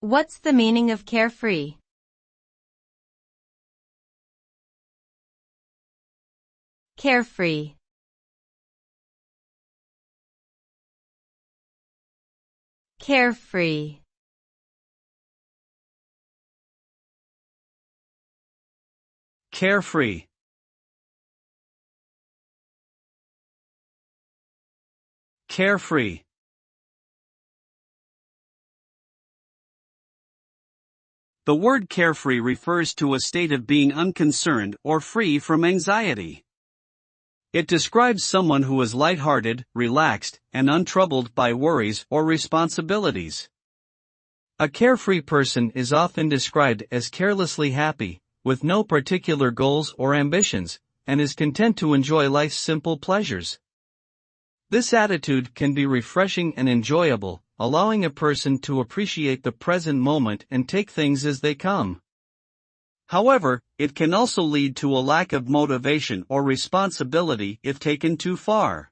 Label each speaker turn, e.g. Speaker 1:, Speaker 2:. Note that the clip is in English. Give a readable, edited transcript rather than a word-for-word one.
Speaker 1: What's the meaning of carefree? Carefree. Carefree.
Speaker 2: Carefree. Carefree. The word carefree refers to a state of being unconcerned or free from anxiety. It describes someone who is lighthearted, relaxed, and untroubled by worries or responsibilities. A carefree person is often described as carelessly happy, with no particular goals or ambitions, and is content to enjoy life's simple pleasures. This attitude can be refreshing and enjoyable, allowing a person to appreciate the present moment and take things as they come. However, it can also lead to a lack of motivation or responsibility if taken too far.